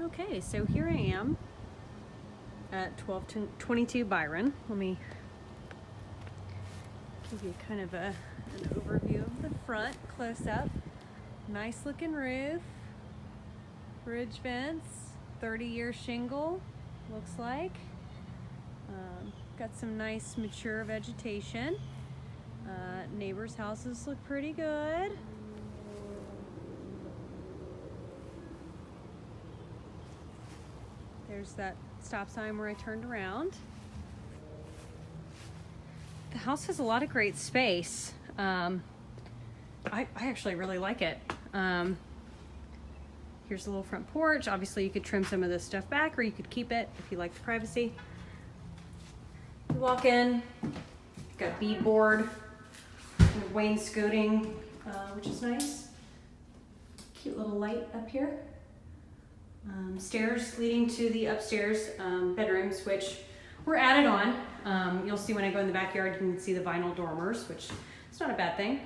Okay, so here I am at 1222 Byron. Let me give you kind of an overview of the front, close up. Nice looking roof, ridge vents, 30-year shingle, looks like. Got some nice mature vegetation. Neighbors' houses look pretty good. There's that stop sign where I turned around. The house has a lot of great space. I actually really like it. Here's the little front porch. Obviously you could trim some of this stuff back or you could keep it if you like the privacy. You walk in, you've got beadboard, wainscoting, which is nice. Cute little light up here. Stairs leading to the upstairs bedrooms, which were added on. You'll see when I go in the backyard, you can see the vinyl dormers, which is not a bad thing.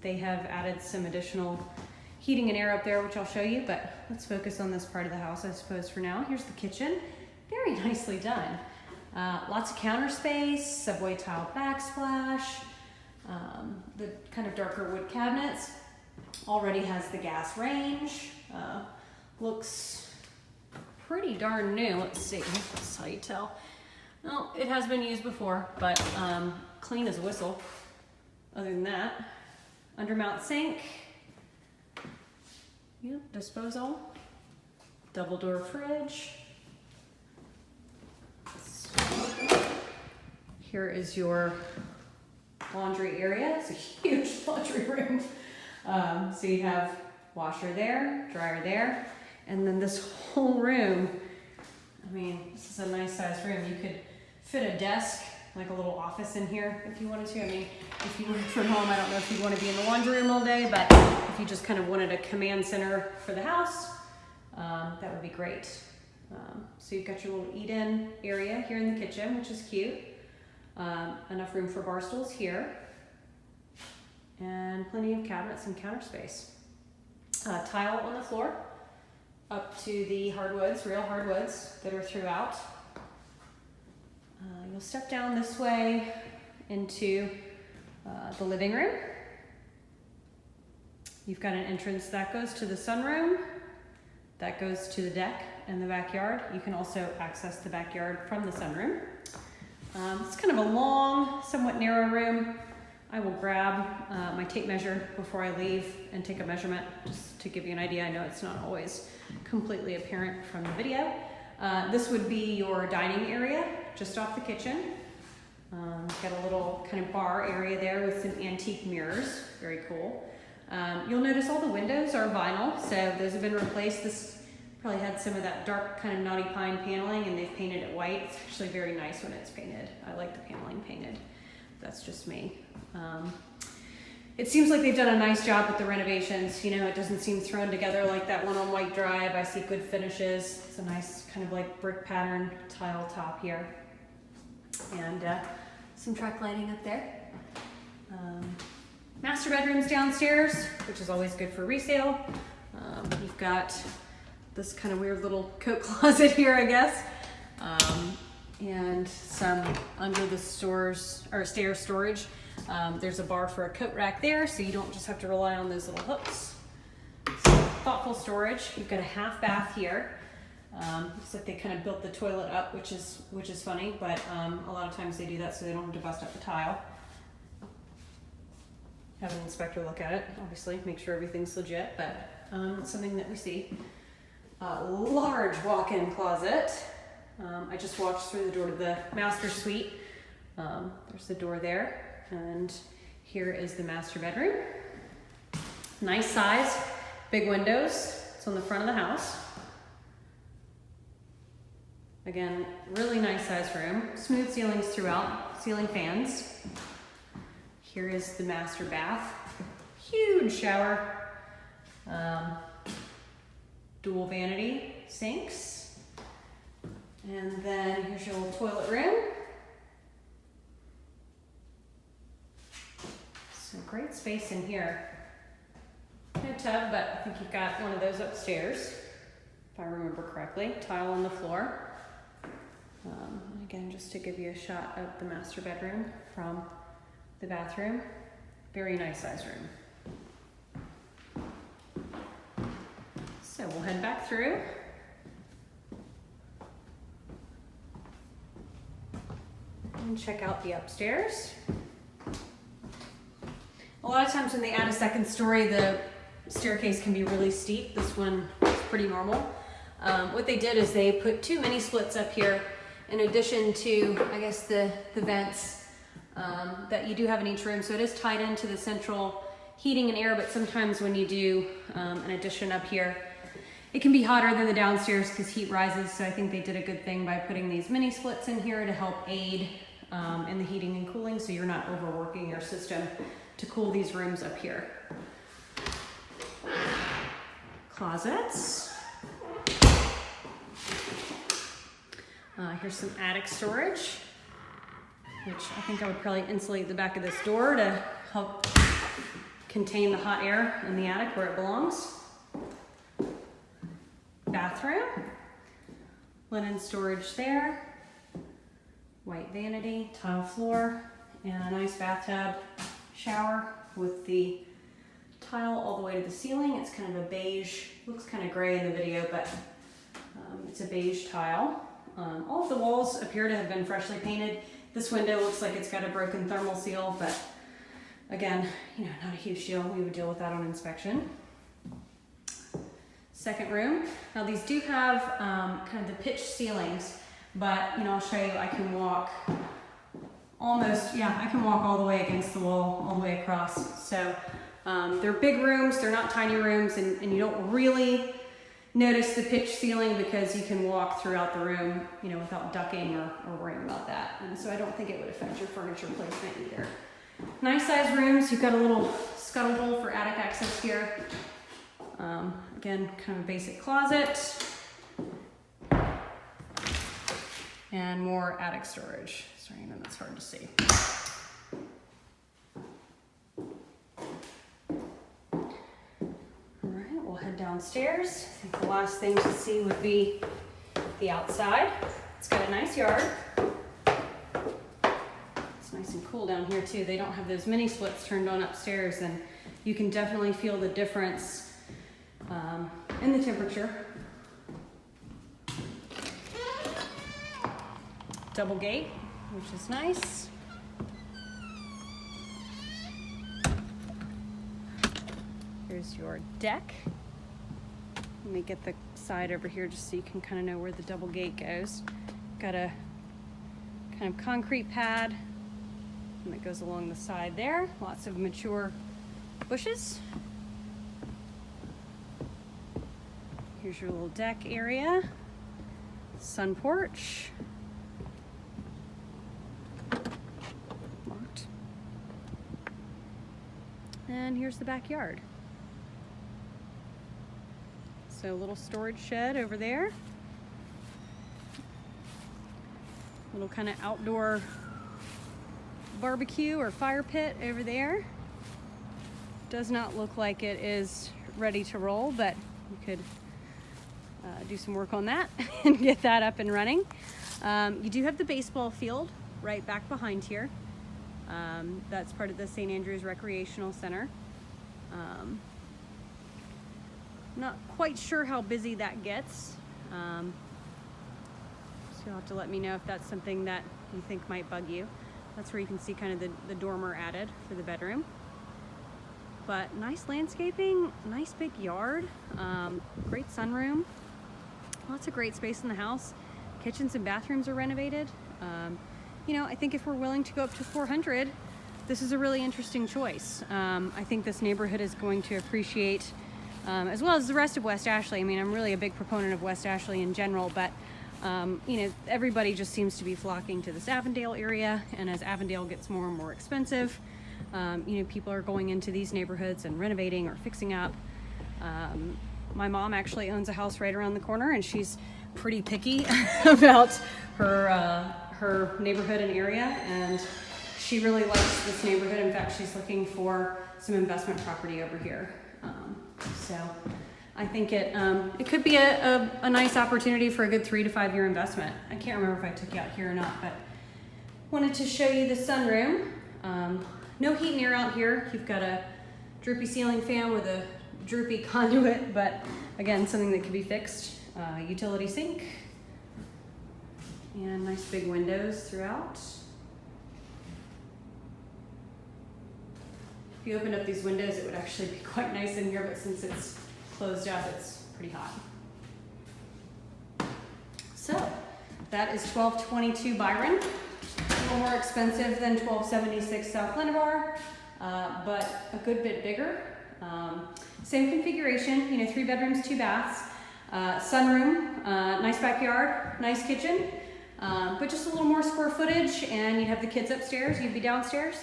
They have added some additional heating and air up there, which I'll show you, but let's focus on this part of the house, I suppose, for now. Here's the kitchen. Very nicely done. Lots of counter space, subway tile backsplash, the kind of darker wood cabinets. Already has the gas range. Looks pretty darn new. Let's see, that's how you tell. Well, it has been used before, but clean as a whistle. Other than that, undermount sink, disposal, double door fridge. Here is your laundry area. It's a huge laundry room. So you have washer there, dryer there, and then this whole room, I mean, this is a nice sized room. You could fit a desk, like a little office in here if you wanted to. I mean, if you work from home, I don't know if you'd want to be in the laundry room all day, but if you just kind of wanted a command center for the house, that would be great. So you've got your little eat-in area here in the kitchen, which is cute. Enough room for bar stools here. And plenty of cabinets and counter space. Tile on the floor up to the hardwoods, real hardwoods that are throughout. You'll step down this way into the living room. You've got an entrance that goes to the sunroom, that goes to the deck and the backyard. You can also access the backyard from the sunroom. It's kind of a long, somewhat narrow room. I will grab my tape measure before I leave and take a measurement just to give you an idea. I know it's not always completely apparent from the video. This would be your dining area just off the kitchen. Got a little kind of bar area there with some antique mirrors, very cool. You'll notice all the windows are vinyl, so those have been replaced. This probably had some of that dark kind of naughty pine paneling and they've painted it white. It's actually very nice when it's painted. I like the paneling painted. That's just me. It seems like they've done a nice job with the renovations. You know, it doesn't seem thrown together like that one on White Drive. I see good finishes. It's a nice kind of like brick pattern tile top here. And some track lighting up there. Master bedrooms downstairs, which is always good for resale. You've got this kind of weird little coat closet here, I guess. And some under the stairs storage. There's a bar for a coat rack there, so you don't just have to rely on those little hooks. So, thoughtful storage. You've got a half bath here. Looks like they kind of built the toilet up, which is funny, but a lot of times they do that so they don't have to bust up the tile. Have an inspector look at it, obviously, make sure everything's legit, but it's something that we see. Large walk-in closet. I just walked through the door to the master suite. There's the door there. And here is the master bedroom. Nice size, big windows. It's on the front of the house. Again, really nice size room. Smooth ceilings throughout, ceiling fans. Here is the master bath. Huge shower. Dual vanity sinks. And then here's your little toilet room. So great space in here. No tub, but I think you've got one of those upstairs. if I remember correctly. Tile on the floor. Again, just to give you a shot of the master bedroom from the bathroom. Very nice size room. So we'll head back through. And check out the upstairs. A lot of times when they add a second story, the staircase can be really steep. This one is pretty normal. What they did is they put 2 mini splits up here in addition to, I guess, the vents that you do have in each room. So it is tied into the central heating and air, but sometimes when you do an addition up here, it can be hotter than the downstairs because heat rises. So I think they did a good thing by putting these mini splits in here to help aid in the heating and cooling, so you're not overworking your system to cool these rooms up here. Closets. Here's some attic storage, which I think I would probably insulate the back of this door to help contain the hot air in the attic where it belongs. Bathroom, linen storage there, white vanity, tile floor, and a nice bathtub shower with the tile all the way to the ceiling. It's kind of a beige, looks kind of gray in the video, but it's a beige tile. All of the walls appear to have been freshly painted. This window looks like it's got a broken thermal seal, but again, not a huge deal. We would deal with that on inspection. Second room. Now these do have kind of the pitched ceilings, but I'll show you, I can walk I can walk all the way against the wall, all the way across. So they're big rooms, they're not tiny rooms, and you don't really notice the pitched ceiling because you can walk throughout the room, without ducking or worrying about that. And so I don't think it would affect your furniture placement either. Nice size rooms. You've got a little scuttle hole for attic access here. Again, kind of a basic closet. And more attic storage. Sorry, I know that's hard to see. All right, we'll head downstairs. I think the last thing to see would be the outside. It's got a nice yard. It's nice and cool down here too. They don't have those mini splits turned on upstairs, and you can definitely feel the difference in the temperature. Double gate, which is nice. Here's your deck. Let me get the side over here just so you can kind of know where the double gate goes. Got a kind of concrete pad and that goes along the side there. Lots of mature bushes. Here's your little deck area. Sun porch. Locked. And here's the backyard. So a little storage shed over there. Little kind of outdoor barbecue or fire pit over there. Does not look like it is ready to roll, but you could do some work on that and get that up and running. You do have the baseball field right back behind here. That's part of the St. Andrews Recreational Center. Not quite sure how busy that gets. So you'll have to let me know if that's something that you think might bug you. That's where you can see kind of the dormer added for the bedroom. But nice landscaping, nice big yard, great sunroom, lots of great space in the house. Kitchens and bathrooms are renovated. I think if we're willing to go up to 400, this is a really interesting choice. I think this neighborhood is going to appreciate, as well as the rest of West Ashley. I mean, I'm really a big proponent of West Ashley in general, but everybody just seems to be flocking to this Avondale area, and as Avondale gets more and more expensive, people are going into these neighborhoods and renovating or fixing up. My mom actually owns a house right around the corner, and she's pretty picky about her neighborhood and area, and she really likes this neighborhood. In fact, she's looking for some investment property over here. So I think it could be a nice opportunity for a good 3 to 5 year investment. I can't remember if I took you out here or not, but wanted to show you the sunroom. No heat and air out here. You've got a droopy ceiling fan with a droopy conduit, but again, something that can be fixed. Utility sink, and nice big windows throughout. If you opened up these windows, it would actually be quite nice in here, but since it's closed up, it's pretty hot. So that is 1222 Byron. A little more expensive than 1276 South Linabar, but a good bit bigger. Same configuration, 3 bedrooms, 2 baths, sunroom, nice backyard, nice kitchen, but just a little more square footage, and you'd have the kids upstairs, you'd be downstairs,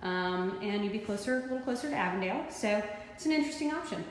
and you'd be a little closer to Avondale. So it's an interesting option.